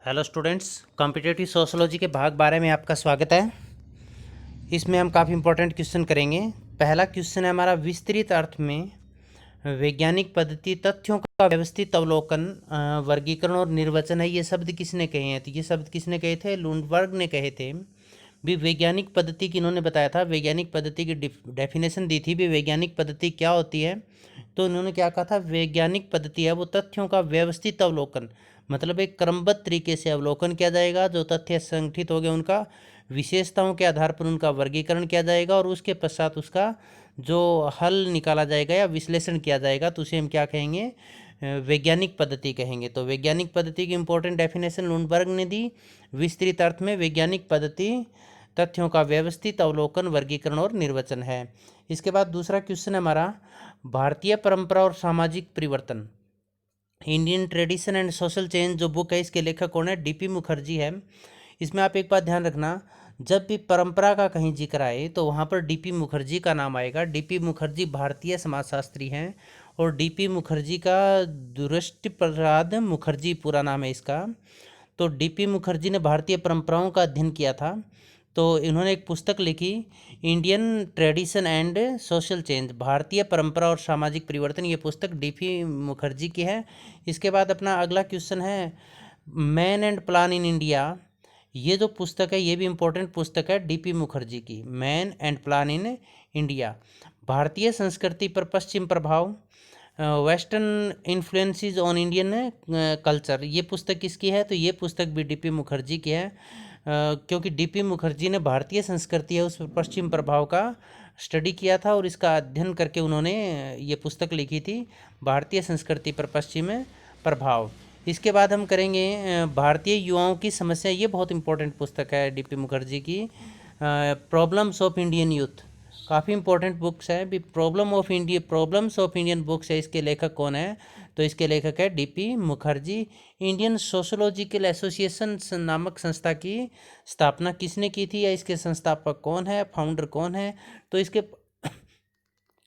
Hello students, competitive sociology के भाग 12 में आपका स्वागत है। इसमें हम काफ़ी इंपॉर्टेंट क्वेश्चन करेंगे। पहला क्वेश्चन है हमारा, विस्तृत अर्थ में वैज्ञानिक पद्धति तथ्यों का व्यवस्थित अवलोकन, वर्गीकरण और निर्वचन है। ये शब्द किसने कहे हैं? तो ये शब्द किसने कहे थे? लुंडबर्ग ने कहे थे। भी वैज्ञानिक पद्धति की इन्होंने बताया था, वैज्ञानिक पद्धति की डेफिनेशन दी थी भी वैज्ञानिक पद्धति क्या होती है। तो इन्होंने क्या कहा था? वैज्ञानिक पद्धति है वो तथ्यों का व्यवस्थित अवलोकन, मतलब एक क्रमबद्ध तरीके से अवलोकन किया जाएगा। जो तथ्य संगठित हो गए उनका विशेषताओं के आधार पर उनका वर्गीकरण किया जाएगा और उसके पश्चात उसका जो हल निकाला जाएगा या विश्लेषण किया जाएगा तो उसे हम क्या कहेंगे? वैज्ञानिक पद्धति कहेंगे। तो वैज्ञानिक पद्धति की इंपॉर्टेंट डेफिनेशन लुंडबर्ग ने दी। विस्तृत अर्थ में वैज्ञानिक पद्धति तथ्यों का व्यवस्थित अवलोकन, वर्गीकरण और निर्वचन है। इसके बाद दूसरा क्वेश्चन है हमारा, भारतीय परंपरा और सामाजिक परिवर्तन, Indian tradition and social change जो बुक है, इसके लेखक कौन है? डीपी मुखर्जी है। इसमें आप एक बात ध्यान रखना, जब भी परंपरा का कहीं जिक्र आए तो वहाँ पर डीपी मुखर्जी का नाम आएगा। डीपी मुखर्जी भारतीय समाजशास्त्री हैं और डीपी मुखर्जी का दुष्ट प्रसाद मुखर्जी पूरा नाम है इसका। तो डीपी मुखर्जी ने भारतीय परंपराओं का अध्ययन किया था। तो इन्होंने एक पुस्तक लिखी, Indian tradition and social change, भारतीय परंपरा और सामाजिक परिवर्तन। ये पुस्तक डीपी मुखर्जी की है। इसके बाद अपना अगला क्वेश्चन है, man and plan in India. ये जो पुस्तक है ये भी इम्पोर्टेंट पुस्तक है डीपी मुखर्जी की, man and plan in India, भारतीय संस्कृति पर पश्चिम प्रभाव, western influences on Indian culture. ये पुस्तक किसकी है? तो ये पुस्तक भी डीपी मुखर्जी की है, क्योंकि डीपी मुखर्जी ने भारतीय संस्कृति है उस पर पश्चिम प्रभाव का स्टडी किया था और इसका अध्ययन करके उन्होंने ये पुस्तक लिखी थी, भारतीय संस्कृति पर पश्चिम प्रभाव। इसके बाद हम करेंगे भारतीय युवाओं की समस्या। ये बहुत इंपॉर्टेंट पुस्तक है डीपी मुखर्जी की, प्रॉब्लम्स ऑफ इंडियन यूथ। काफ़ी इंपॉर्टेंट बुक्स है भी, प्रॉब्लम्स ऑफ इंडियन बुक्स है। इसके लेखक कौन है? तो इसके लेखक है DP Mukherjee. Indian sociological association नामक संस्था की स्थापना किसने की थी या इसके संस्थापक कौन है, फाउंडर कौन है? तो इसके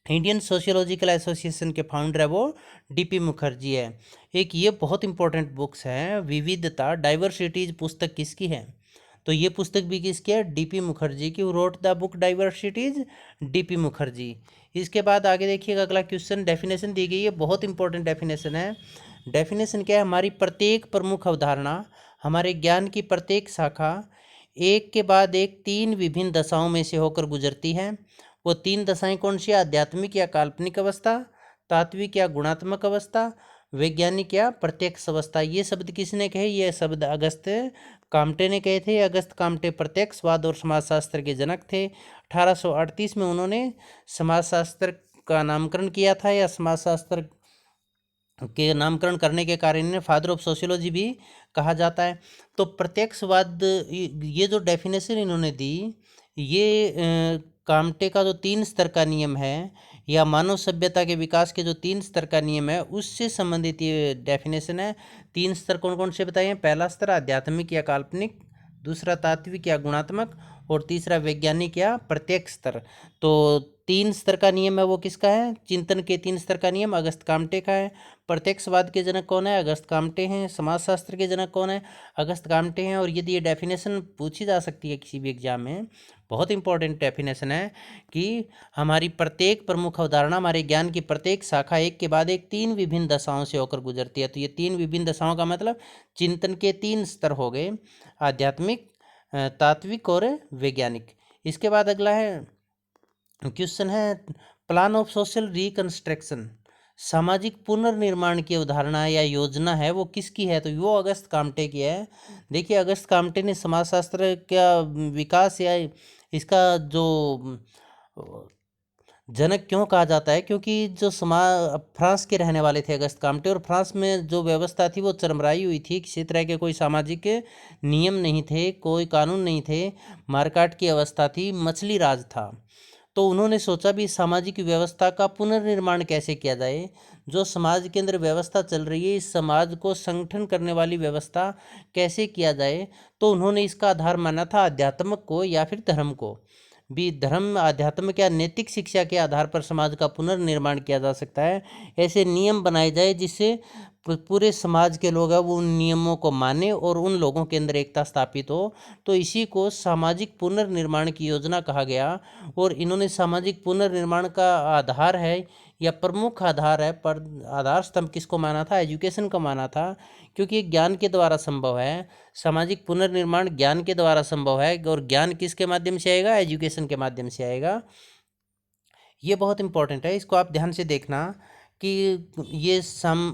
इंडियन सोशियोलॉजिकल एसोसिएशन के फाउंडर है वो डीपी मुखर्जी है। एक ये बहुत इंपॉर्टेंट बुक्स है, विविधता डाइवर्सिटीज पुस्तक किसकी है? तो ये पुस्तक भी किसकी है? डीपी मुखर्जी की। Wrote the book diversities, DP Mukherjee. इसके बाद आगे देखिएगा अगला क्वेश्चन, डेफिनेशन दी गई है, बहुत इंपॉर्टेंट डेफिनेशन है। डेफिनेशन क्या है? हमारी प्रत्येक प्रमुख अवधारणा, हमारे ज्ञान की प्रत्येक शाखा एक के बाद एक तीन विभिन्न दशाओं में से होकर गुजरती है। वो तीन दशाएं कौन सी? आध्यात्मिक या काल्पनिक अवस्था, तात्विक या गुणात्मक अवस्था, वैज्ञानिक या प्रत्यक्ष अवस्था। ये शब्द किसने कहे? ये शब्द अगस्त काम्टे ने कहे थे। अगस्त काम्टे प्रत्यक्षवाद और समाजशास्त्र के जनक थे। 1838 में उन्होंने समाजशास्त्र का नामकरण किया था, या समाजशास्त्र के नामकरण करने के कारण इन्हें फादर ऑफ सोशियोलॉजी भी कहा जाता है। तो प्रत्यक्षवाद, ये जो डेफिनेशन इन्होंने दी, ये काम्टे का जो 3 स्तर का नियम है या मानव सभ्यता के विकास के जो 3 स्तर का नियम है उससे संबंधित ये डेफिनेशन है। 3 स्तर कौन कौन से बताइए? पहला स्तर आध्यात्मिक या काल्पनिक, दूसरा तात्विक या गुणात्मक और तीसरा वैज्ञानिक या प्रत्यक्ष स्तर। तो 3 स्तर का नियम है वो किसका है? चिंतन के 3 स्तर का नियम अगस्त काम्टे का है। प्रत्यक्षवाद के जनक कौन है? अगस्त काम्टे हैं। समाजशास्त्र के जनक कौन है? अगस्त काम्टे हैं। और यदि ये डेफिनेशन पूछी जा सकती है किसी भी एग्जाम में, बहुत इंपॉर्टेंट डेफिनेशन है कि हमारी प्रत्येक प्रमुख अवधारणा, हमारे ज्ञान की प्रत्येक शाखा एक के बाद एक तीन विभिन्न दशाओं से होकर गुजरती है। तो ये 3 विभिन्न दशाओं का मतलब चिंतन के 3 स्तर हो गए, आध्यात्मिक, तात्विक और वैज्ञानिक। इसके बाद अगला है क्वेश्चन है, प्लान ऑफ सोशल रिकंस्ट्रक्शन, सामाजिक पुनर्निर्माण की अवधारणा या योजना है वो किसकी है? तो वो अगस्त काम्टे की है। देखिए अगस्त काम्टे ने समाजशास्त्र का विकास या इसका जो जनक क्यों कहा जाता है, क्योंकि जो फ्रांस के रहने वाले थे अगस्त काम्टे, और फ्रांस में जो व्यवस्था थी वो चरमराई हुई थी। किसी तरह के कोई सामाजिक नियम नहीं थे, कोई कानून नहीं थे, मारकाट की अवस्था थी, मछली राज था। तो उन्होंने सोचा भी सामाजिक व्यवस्था का पुनर्निर्माण कैसे किया जाए, जो समाज के अंदर व्यवस्था चल रही है इस समाज को संगठन करने वाली व्यवस्था कैसे किया जाए। तो उन्होंने इसका आधार माना था अध्यात्म को या फिर धर्म को। भी धर्म, आध्यात्मिक या नैतिक शिक्षा के आधार पर समाज का पुनर्निर्माण किया जा सकता है। ऐसे नियम बनाए जाए जिससे पूरे समाज के लोग हैं वो उन नियमों को माने और उन लोगों के अंदर एकता स्थापित हो। तो इसी को सामाजिक पुनर्निर्माण की योजना कहा गया। और इन्होंने सामाजिक पुनर्निर्माण का आधार है या प्रमुख आधार है, पर आधार स्तंभ किसको माना था? एजुकेशन को माना था, क्योंकि ज्ञान के द्वारा संभव है। सामाजिक पुनर्निर्माण ज्ञान के द्वारा संभव है, और ज्ञान किसके माध्यम से आएगा? एजुकेशन के माध्यम से आएगा। ये बहुत इंपॉर्टेंट है, इसको आप ध्यान से देखना कि ये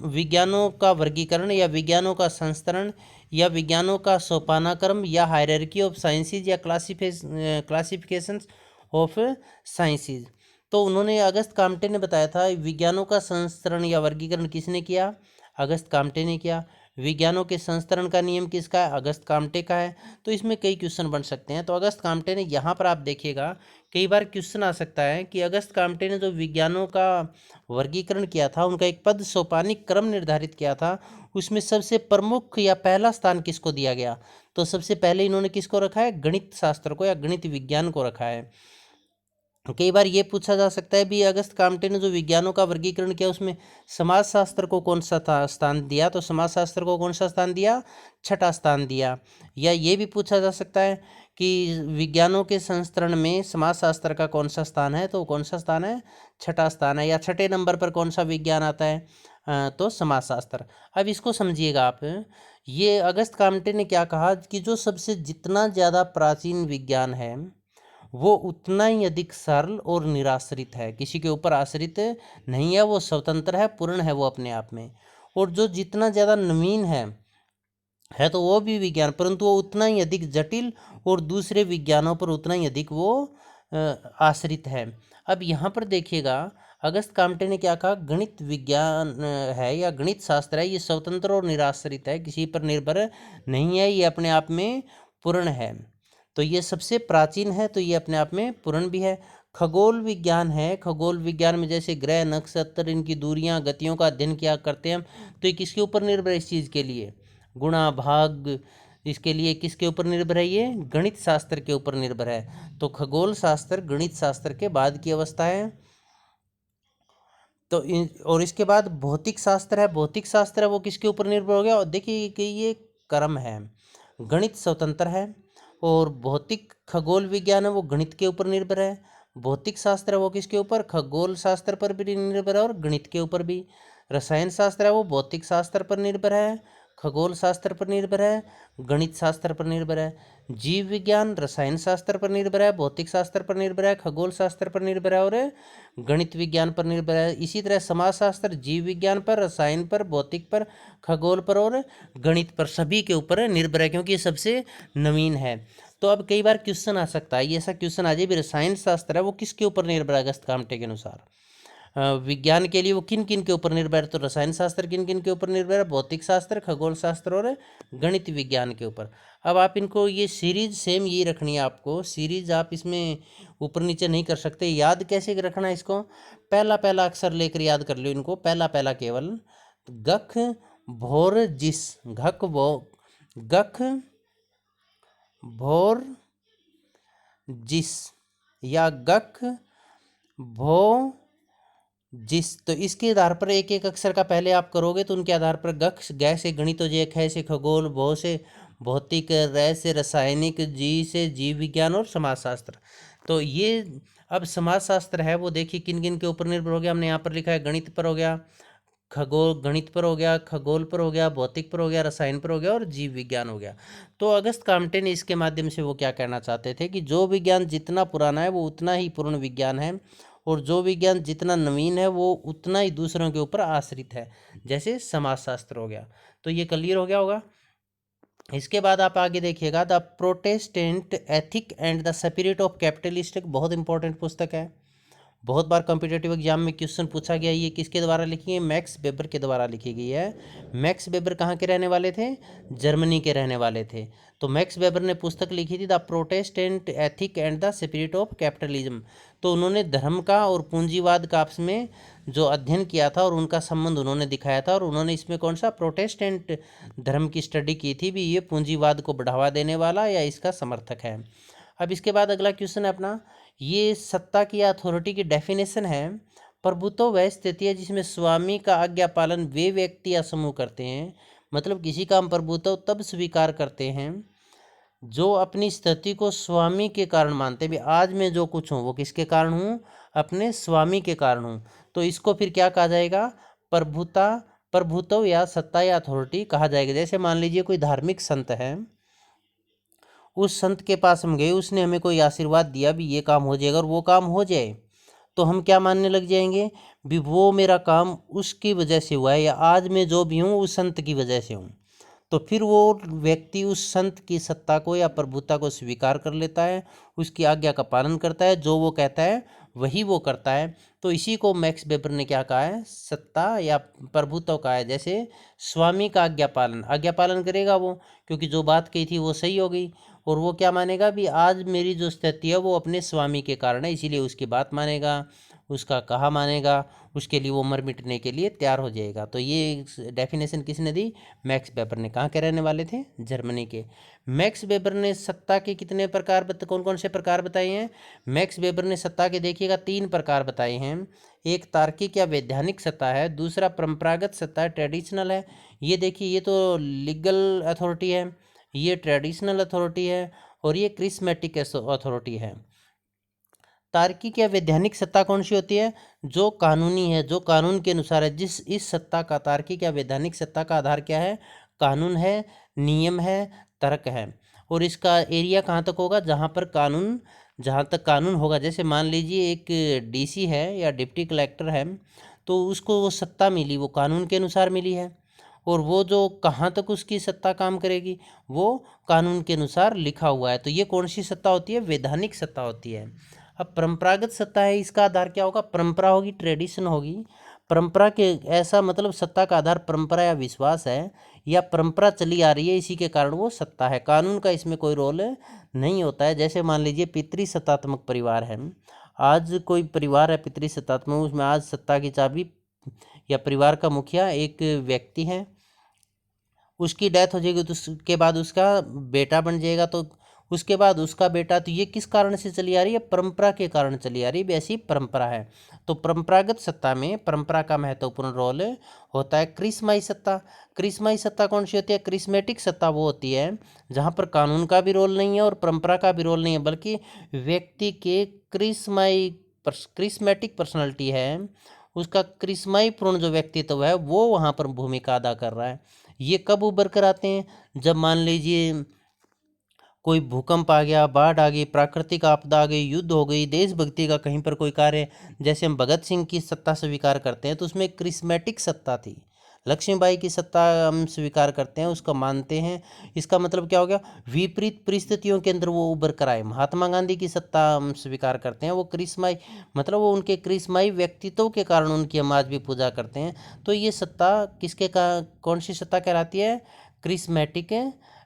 विज्ञानों का वर्गीकरण या विज्ञानों का संस्तरण या विज्ञानों का सोपानाक्रम या हायरार्की ऑफ साइंसेज या क्लासिफिकेशंस ऑफ साइंसेज। तो उन्होंने, अगस्त काम्टे ने बताया था, विज्ञानों का संस्तरण या वर्गीकरण किसने किया? अगस्त काम्टे ने किया। विज्ञानों के संस्तरण का नियम किसका है? अगस्त काम्टे का है। तो इसमें कई क्वेश्चन बन सकते हैं। तो अगस्त काम्टे ने, यहाँ पर आप देखिएगा कई बार क्वेश्चन आ सकता है कि अगस्त काम्टे ने जो विज्ञानों का वर्गीकरण किया था, उनका एक पद सोपानिक क्रम निर्धारित किया था, उसमें सबसे प्रमुख या पहला स्थान किसको दिया गया? तो सबसे पहले इन्होंने किसको रखा है? गणित शास्त्र को या गणित विज्ञान को रखा है। कई बार ये पूछा जा सकता है भी, अगस्त काम्टे ने जो विज्ञानों का वर्गीकरण किया उसमें समाजशास्त्र को कौन सा स्थान दिया? तो समाजशास्त्र को कौन सा स्थान दिया? छठा स्थान दिया। या ये भी पूछा जा सकता है कि विज्ञानों के संस्तरण में समाजशास्त्र का कौन सा स्थान है? तो कौन सा स्थान है? छठा स्थान है। या छठे नंबर पर कौन सा विज्ञान आता है? तो समाजशास्त्र। अब इसको समझिएगा आप, ये अगस्त काम्टे ने क्या कहा कि जो सबसे जितना ज़्यादा प्राचीन विज्ञान है वो उतना ही अधिक सरल और निराश्रित है, किसी के ऊपर आश्रित नहीं है, वो स्वतंत्र है, पूर्ण है वो अपने आप में। और जो जितना ज़्यादा नवीन है तो वो भी विज्ञान, परंतु वो उतना ही अधिक जटिल और दूसरे विज्ञानों पर उतना ही अधिक वो आश्रित है। अब यहाँ पर देखिएगा, अगस्त काम्टे ने क्या कहा? गणित विज्ञान है या गणित शास्त्र है, ये स्वतंत्र और निराश्रित है, किसी पर निर्भर नहीं है, ये अपने आप में पूर्ण है। तो ये सबसे प्राचीन है, तो ये अपने आप में पूर्ण भी है। खगोल विज्ञान है, खगोल विज्ञान में जैसे ग्रह, नक्षत्र, इनकी दूरियां, गतियों का अध्ययन किया करते हैं हम, तो ये किसके ऊपर निर्भर है? इस चीज़ के लिए गुणा भाग, इसके लिए किसके ऊपर निर्भर है? ये गणित शास्त्र के ऊपर निर्भर है। तो खगोल शास्त्र गणित शास्त्र के बाद की अवस्था है। तो और इसके बाद भौतिक शास्त्र है, भौतिक शास्त्र है वो किसके ऊपर निर्भर हो गया? और देखिए कि ये क्रम है, गणित स्वतंत्र है और भौतिक खगोल विज्ञान है वो गणित के ऊपर निर्भर है। भौतिक शास्त्र है वो किसके ऊपर? खगोल शास्त्र पर भी निर्भर है और गणित के ऊपर भी। रसायन शास्त्र है वो भौतिक शास्त्र पर निर्भर है, खगोल शास्त्र पर निर्भर है, गणित शास्त्र पर निर्भर है। जीव विज्ञान रसायन शास्त्र पर निर्भर है, भौतिक शास्त्र पर निर्भर है, खगोल शास्त्र पर निर्भर है और गणित विज्ञान पर निर्भर है। इसी तरह समाजशास्त्र जीव विज्ञान पर, रसायन पर, भौतिक पर, खगोल पर और गणित पर, सभी के ऊपर निर्भर है, क्योंकि ये सबसे नवीन है। तो अब कई बार क्वेश्चन आ सकता है, ये ऐसा क्वेश्चन आ जाए भी, रसायन शास्त्र है वो किसके ऊपर निर्भर है? अगस्त काम्टे के अनुसार विज्ञान के लिए वो किन किन के ऊपर निर्भर है? तो रसायन शास्त्र किन किन के ऊपर निर्भर है? भौतिक शास्त्र, खगोल शास्त्र और गणित विज्ञान के ऊपर। अब आप इनको, ये सीरीज सेम यही रखनी है आपको, सीरीज आप इसमें ऊपर नीचे नहीं कर सकते। याद कैसे रखना है इसको? पहला पहला अक्षर लेकर याद कर लो इनको, पहला पहला केवल। गख भोर जिस, गख भोर जिस या गख भो जिस। तो इसके आधार पर एक एक अक्षर का पहले आप करोगे तो उनके आधार पर गख, गै से गणित हो जाए, ख से खगोल, भौ से भौतिक, रै से रासायनिक, जी से जीव विज्ञान और समाजशास्त्र। तो ये अब समाजशास्त्र है वो देखिए किन किन के ऊपर निर्भर हो गया, हमने यहाँ पर लिखा है गणित पर हो गया, खगोल गणित पर हो गया, खगोल पर हो गया, भौतिक पर हो गया, रसायन पर हो गया और जीव विज्ञान हो गया। तो अगस्त काम्टे ने इसके माध्यम से वो क्या कहना चाहते थे कि जो विज्ञान जितना पुराना है वो उतना ही पूर्ण विज्ञान है, और जो विज्ञान जितना नवीन है वो उतना ही दूसरों के ऊपर आश्रित है, जैसे समाजशास्त्र हो गया। तो ये क्लियर हो गया होगा। इसके बाद आप आगे देखिएगा, the Protestant ethic and the spirit of capitalist, एक बहुत इंपॉर्टेंट पुस्तक है, बहुत बार कॉम्पिटेटिव एग्जाम में क्वेश्चन पूछा गया। ये किसके द्वारा लिखी है? मैक्स वेबर के द्वारा लिखी गई है। मैक्स वेबर कहाँ के रहने वाले थे? जर्मनी के रहने वाले थे। तो मैक्स वेबर ने पुस्तक लिखी थी the Protestant ethic and the spirit of capitalism. तो उन्होंने धर्म का और पूंजीवाद का आपस में जो अध्ययन किया था और उनका संबंध उन्होंने दिखाया था, और उन्होंने इसमें कौन सा? प्रोटेस्टेंट धर्म की स्टडी की थी भी, ये पूंजीवाद को बढ़ावा देने वाला या इसका समर्थक है। अब इसके बाद अगला क्वेश्चन है अपना, ये सत्ता की अथॉरिटी की डेफिनेशन है। प्रभुत्व वह स्थिति है जिसमें स्वामी का आज्ञा पालन वे व्यक्ति या समूह करते हैं, मतलब किसी का हम प्रभुत्व तब स्वीकार करते हैं जो अपनी स्थिति को स्वामी के कारण मानते हैं। भी आज मैं जो कुछ हूँ वो किसके कारण हूँ? अपने स्वामी के कारण हूँ। तो इसको फिर क्या कहा जाएगा? प्रभुत्व या सत्ता या अथॉरिटी कहा जाएगा। जैसे मान लीजिए कोई धार्मिक संत है, उस संत के पास हम गए, उसने हमें कोई आशीर्वाद दिया भी ये काम हो जाएगा, और वो काम हो जाए तो हम क्या मानने लग जाएंगे? भी वो मेरा काम उसकी वजह से हुआ है, या आज मैं जो भी हूँ उस संत की वजह से हूँ। तो फिर वो व्यक्ति उस संत की सत्ता को या प्रभुता को स्वीकार कर लेता है, उसकी आज्ञा का पालन करता है, जो वो कहता है वही वो करता है। तो इसी को मैक्स वेबर ने क्या कहा है? सत्ता या प्रभुत्व कहा है। जैसे स्वामी का आज्ञा पालन करेगा वो, क्योंकि जो बात कही थी वो सही हो गई, और वो क्या मानेगा? भी आज मेरी जो स्थिति है वो अपने स्वामी के कारण है, इसीलिए उसकी बात मानेगा, उसका कहा मानेगा, उसके लिए वो मर मिटने के लिए तैयार हो जाएगा। तो ये डेफिनेशन किसने दी? मैक्स वेबर ने। कहाँ के रहने वाले थे? जर्मनी के। मैक्स वेबर ने सत्ता के कितने प्रकार कौन कौन से प्रकार बताए हैं? मैक्स वेबर ने सत्ता के देखिएगा 3 प्रकार बताए हैं। एक तार्किक या वैधानिक सत्ता है, दूसरा परंपरागत सत्ता है, ट्रेडिशनल है। ये देखिए, ये तो लीगल अथॉरिटी है, ये ट्रेडिशनल अथॉरिटी है, और ये क्रिस्मेटिक अथॉरिटी है। तार्किक या वैधानिक सत्ता कौन सी होती है? जो कानूनी है, जो कानून के अनुसार है। इस सत्ता का, तार्किक या वैधानिक सत्ता का आधार क्या है? कानून है, नियम है, तर्क है। और इसका एरिया कहाँ तक होगा? जहाँ तक कानून होगा। जैसे मान लीजिए एक डीसी है या डिप्टी कलेक्टर है, तो उसको वो सत्ता मिली, वो कानून के अनुसार मिली है, और वो जो कहाँ तक उसकी सत्ता काम करेगी वो कानून के अनुसार लिखा हुआ है। तो ये कौन सी सत्ता होती है? वैधानिक सत्ता होती है। अब परंपरागत सत्ता है, इसका आधार क्या होगा? परंपरा होगी, ट्रेडिशन होगी। परंपरा के ऐसा मतलब सत्ता का आधार परंपरा या विश्वास है, या परंपरा चली आ रही है, इसी के कारण वो सत्ता है। कानून का इसमें कोई रोल नहीं होता है। जैसे मान लीजिए पितृसत्तात्मक परिवार है, आज कोई परिवार है पितृसत्तात्मक, उसमें आज सत्ता की चाबी या परिवार का मुखिया एक व्यक्ति है, उसकी डेथ हो जाएगी तो उसके बाद उसका बेटा बन जाएगा, तो उसके बाद उसका बेटा। तो ये किस कारण से चली आ रही है? परंपरा के कारण चली आ रही है, ऐसी परंपरा है। तो परंपरागत सत्ता में परंपरा का महत्वपूर्ण रोल होता है। क्रिस्माई सत्ता कौन सी होती है? क्रिस्मेटिक सत्ता वो होती है जहाँ पर कानून का भी रोल नहीं है और परंपरा का भी रोल नहीं है, बल्कि व्यक्ति के क्रिस्मेटिक पर्सनैलिटी है, उसका क्रिस्माई पूर्ण जो व्यक्तित्व है वो वहाँ पर भूमिका अदा कर रहा है। ये कब उभर कर आते हैं? जब मान लीजिए कोई भूकंप आ गया, बाढ़ आ गई, प्राकृतिक आपदा आ गई, युद्ध हो गई, देशभक्ति का कहीं पर कोई कार्य, जैसे हम भगत सिंह की सत्ता स्वीकार करते हैं तो उसमें क्रिस्मेटिक सत्ता थी। लक्ष्मीबाई की सत्ता हम स्वीकार करते हैं, उसको मानते हैं। इसका मतलब क्या हो गया? विपरीत परिस्थितियों के अंदर वो उभर कर आए। महात्मा गांधी की सत्ता हम स्वीकार करते हैं, वो क्रिस्माई मतलब वो उनके क्रिस्माई व्यक्तित्व के कारण उनकी हम आज भी पूजा करते हैं। तो ये सत्ता किसके का, कौन सी सत्ता कहलाती है? क्रिस्मेटिक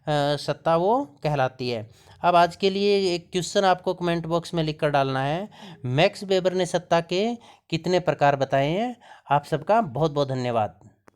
सत्ता वो कहलाती है। अब आज के लिए एक क्वेश्चन आपको कमेंट बॉक्स में लिख कर डालना है, मैक्स वेबर ने सत्ता के कितने प्रकार बताए हैं? आप सबका बहुत बहुत धन्यवाद।